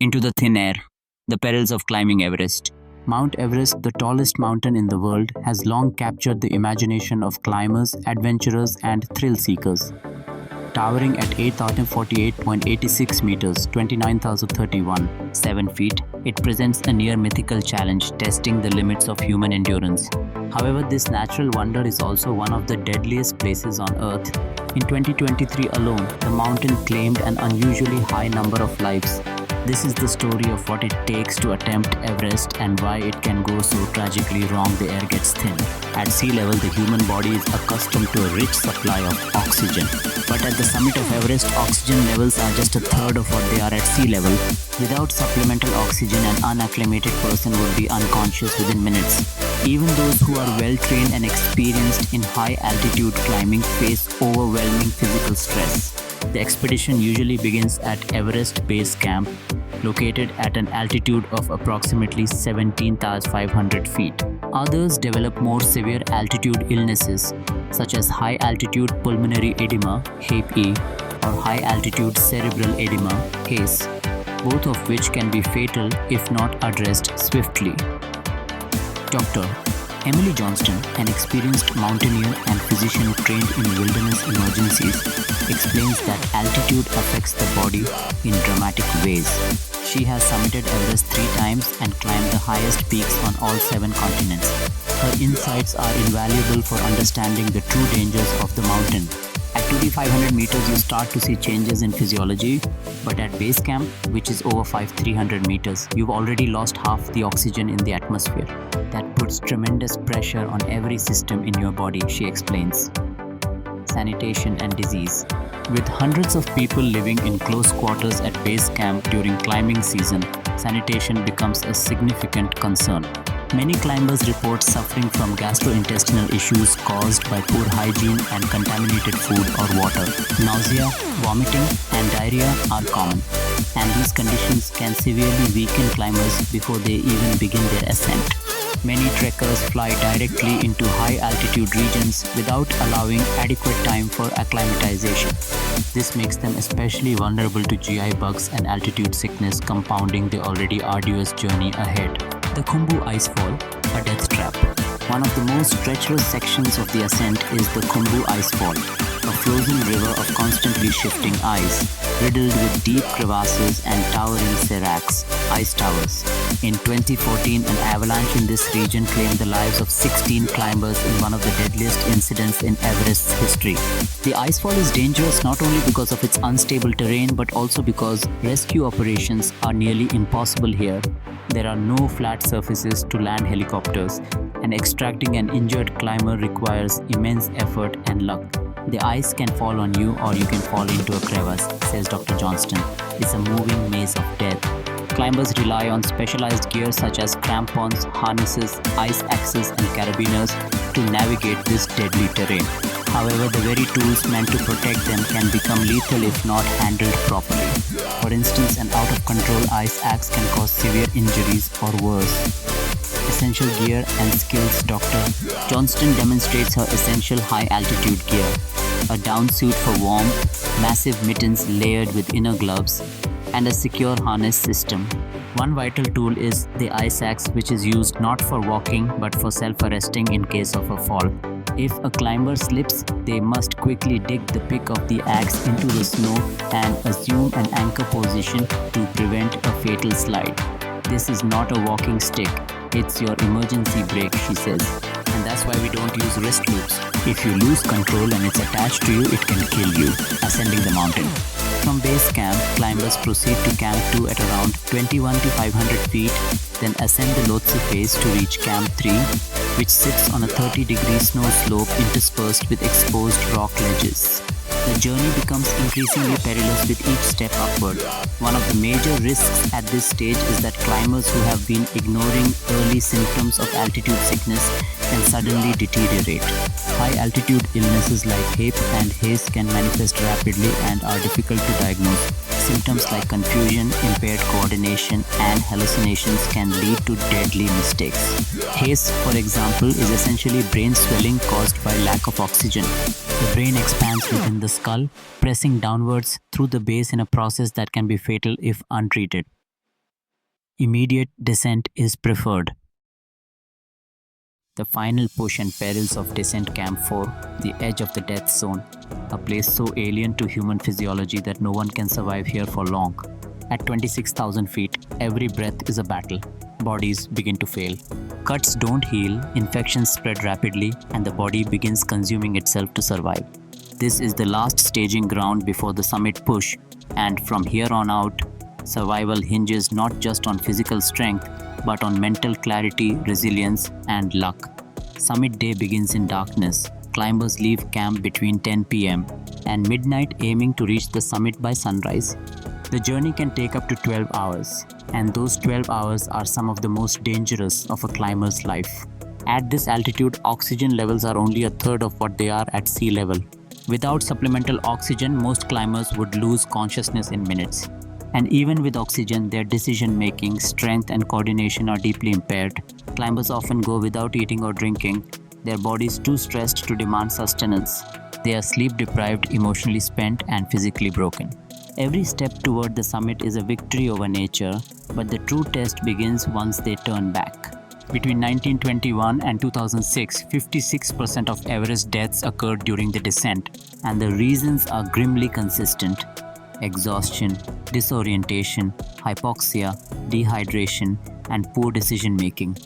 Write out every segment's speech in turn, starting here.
Into the thin air. The perils of climbing Everest. Mount Everest, the tallest mountain in the world, has long captured the imagination of climbers, adventurers, and thrill seekers. Towering at 8,048.86 meters, 29,031, 7 feet, it presents a near mythical challenge testing the limits of human endurance. However, this natural wonder is also one of the deadliest places on Earth. In 2023 alone, the mountain claimed an unusually high number of lives. This is the story of what it takes to attempt Everest and why it can go so tragically wrong. The air gets thin. At sea level, the human body is accustomed to a rich supply of oxygen. But at the summit of Everest, oxygen levels are just a third of what they are at sea level. Without supplemental oxygen, an unacclimated person would be unconscious within minutes. Even those who are well-trained and experienced in high-altitude climbing face overwhelming physical stress. The expedition usually begins at Everest Base Camp, located at an altitude of approximately 17,500 feet. Others develop more severe altitude illnesses, such as high-altitude pulmonary edema, HAPE, or high-altitude cerebral edema, HACE, both of which can be fatal if not addressed swiftly. Dr. Emily Johnston, an experienced mountaineer and physician trained in wilderness emergencies, explains that altitude affects the body in dramatic ways. She has summited Everest 3 times and climbed the highest peaks on all 7 continents. Her insights are invaluable for understanding the true dangers of the mountain. At 2,500 meters, you start to see changes in physiology, but at base camp, which is over 5,300 meters, you've already lost half the oxygen in the atmosphere. That puts tremendous pressure on every system in your body, she explains. Sanitation and disease. With hundreds of people living in close quarters at base camp during climbing season, sanitation becomes a significant concern. Many climbers report suffering from gastrointestinal issues caused by poor hygiene and contaminated food or water. Nausea, vomiting, and diarrhea are common, and these conditions can severely weaken climbers before they even begin their ascent. Many trekkers fly directly into high-altitude regions without allowing adequate time for acclimatization. This makes them especially vulnerable to GI bugs and altitude sickness, compounding the already arduous journey ahead. The Khumbu Icefall, a death trap. One of the most treacherous sections of the ascent is the Khumbu Icefall, a frozen river of constantly shifting ice, riddled with deep crevasses and towering seracs, ice towers. In 2014, an avalanche in this region claimed the lives of 16 climbers in one of the deadliest incidents in Everest's history. The icefall is dangerous not only because of its unstable terrain, but also because rescue operations are nearly impossible here. There are no flat surfaces to land helicopters, and extracting an injured climber requires immense effort and luck. The ice can fall on you or you can fall into a crevasse, says Dr. Johnston. It's a moving maze of death. Climbers rely on specialized gear such as crampons, harnesses, ice axes, and carabiners to navigate this deadly terrain. However, the very tools meant to protect them can become lethal if not handled properly. For instance, an out-of-control ice axe can cause severe injuries or worse. Essential gear and skills. Dr. Johnston demonstrates her essential high-altitude gear. A down suit for warmth, massive mittens layered with inner gloves, and a secure harness system. One vital tool is the ice axe, which is used not for walking but for self-arresting in case of a fall. If a climber slips, they must quickly dig the pick of the axe into the snow and assume an anchor position to prevent a fatal slide. This is not a walking stick, it's your emergency brake, she says. And that's why we don't use wrist loops. If you lose control and it's attached to you, it can kill you. Ascending the mountain. From base camp, climbers proceed to Camp 2 at around 21,500 feet, then ascend the Lhotse face to reach Camp 3, which sits on a 30-degree snow slope interspersed with exposed rock ledges. The journey becomes increasingly perilous with each step upward. One of the major risks at this stage is that climbers who have been ignoring early symptoms of altitude sickness can suddenly deteriorate. High-altitude illnesses like HAPE and HACE can manifest rapidly and are difficult to diagnose. Symptoms like confusion, impaired coordination, and hallucinations can lead to deadly mistakes. HACE, for example, is essentially brain swelling caused by lack of oxygen. The brain expands within the skull, pressing downwards through the base in a process that can be fatal if untreated. Immediate descent is preferred. The final push and perils of descent camp 4, the edge of the death zone, a place so alien to human physiology that no one can survive here for long. At 26,000 feet, every breath is a battle. Bodies begin to fail. Cuts don't heal, infections spread rapidly, and the body begins consuming itself to survive. This is the last staging ground before the summit push, and from here on out, survival hinges not just on physical strength, but on mental clarity, resilience, and luck. Summit day begins in darkness. Climbers leave camp between 10 p.m. and midnight, aiming to reach the summit by sunrise. The journey can take up to 12 hours, and those 12 hours are some of the most dangerous of a climber's life. At this altitude, oxygen levels are only a third of what they are at sea level. Without supplemental oxygen, most climbers would lose consciousness in minutes. And even with oxygen, their decision-making, strength, and coordination are deeply impaired. Climbers often go without eating or drinking, their bodies too stressed to demand sustenance. They are sleep-deprived, emotionally spent, and physically broken. Every step toward the summit is a victory over nature, but the true test begins once they turn back. Between 1921 and 2006, 56% of Everest deaths occurred during the descent, and the reasons are grimly consistent: exhaustion, disorientation, hypoxia, dehydration, and poor decision-making.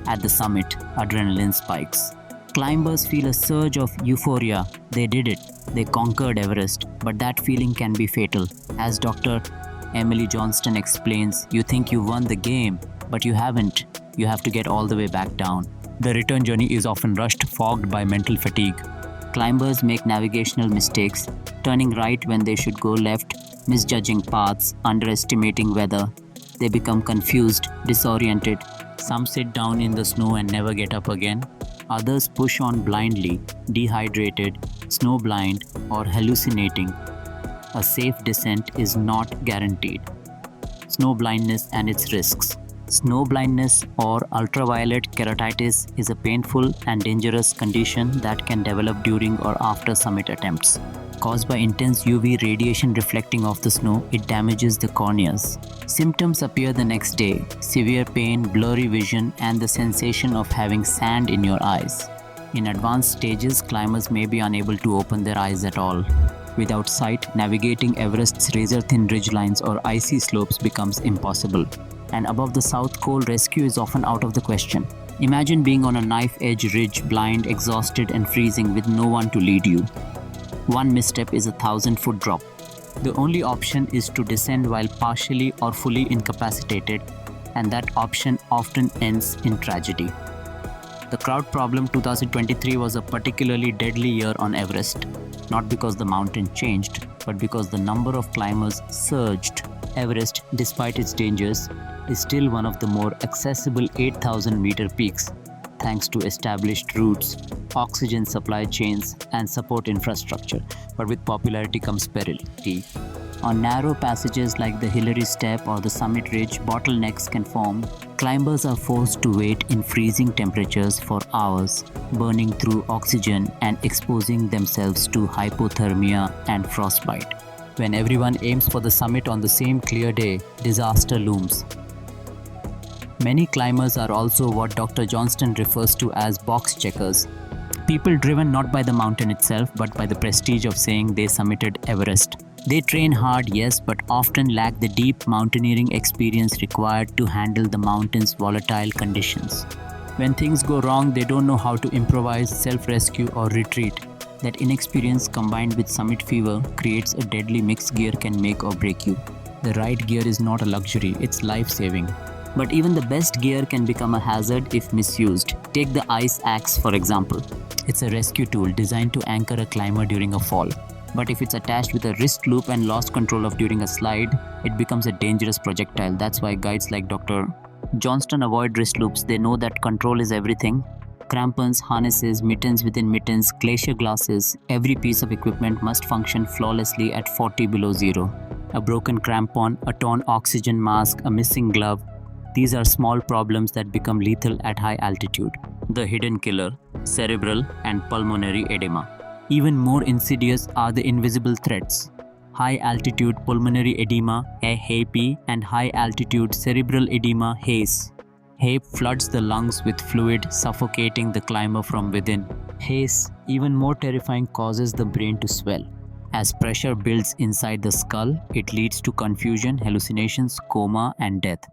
At the summit, adrenaline spikes. Climbers feel a surge of euphoria. They did it. They conquered Everest, but that feeling can be fatal. As Dr. Emily Johnston explains, you think you won the game, but you haven't. You have to get all the way back down. The return journey is often rushed, fogged by mental fatigue. Climbers make navigational mistakes, turning right when they should go left, misjudging paths, underestimating weather. They become confused, disoriented. Some sit down in the snow and never get up again. Others push on blindly, dehydrated, snowblind, or hallucinating. A safe descent is not guaranteed. Snow blindness and its risks. Snow blindness or ultraviolet keratitis is a painful and dangerous condition that can develop during or after summit attempts. Caused by intense UV radiation reflecting off the snow, it damages the corneas. Symptoms appear the next day: severe pain, blurry vision, and the sensation of having sand in your eyes. In advanced stages, climbers may be unable to open their eyes at all. Without sight, navigating Everest's razor-thin ridgelines or icy slopes becomes impossible. And above the South Pole, rescue is often out of the question. Imagine being on a knife-edge ridge, blind, exhausted, and freezing with no one to lead you. One misstep is a 1,000-foot drop. The only option is to descend while partially or fully incapacitated, and that option often ends in tragedy. The crowd problem 2023 was a particularly deadly year on Everest, not because the mountain changed, but because the number of climbers surged. Everest, despite its dangers, is still one of the more accessible 8,000-meter peaks, thanks to established routes, oxygen supply chains, and support infrastructure. But with popularity comes peril. On narrow passages like the Hillary Step or the Summit Ridge, bottlenecks can form. Climbers are forced to wait in freezing temperatures for hours, burning through oxygen and exposing themselves to hypothermia and frostbite. When everyone aims for the summit on the same clear day, disaster looms. Many climbers are also what Dr. Johnston refers to as box checkers. People driven not by the mountain itself, but by the prestige of saying they summited Everest. They train hard, yes, but often lack the deep mountaineering experience required to handle the mountain's volatile conditions. When things go wrong, they don't know how to improvise, self-rescue, or retreat. That inexperience combined with summit fever creates a deadly mixed gear can make or break you. The right gear is not a luxury, it's life-saving. But even the best gear can become a hazard if misused. Take the ice axe, for example. It's a rescue tool designed to anchor a climber during a fall. But if it's attached with a wrist loop and lost control of during a slide, it becomes a dangerous projectile. That's why guides like Dr. Johnston avoid wrist loops. They know that control is everything. Crampons, harnesses, mittens within mittens, glacier glasses, every piece of equipment must function flawlessly at 40 below zero. A broken crampon, a torn oxygen mask, a missing glove. These are small problems that become lethal at high altitude. The hidden killer, cerebral and pulmonary edema. Even more insidious are the invisible threats. high-altitude pulmonary edema, HAPE, and high-altitude cerebral edema, HACE. HAPE floods the lungs with fluid, suffocating the climber from within. HACE, even more terrifying, causes the brain to swell. As pressure builds inside the skull, it leads to confusion, hallucinations, coma, and death.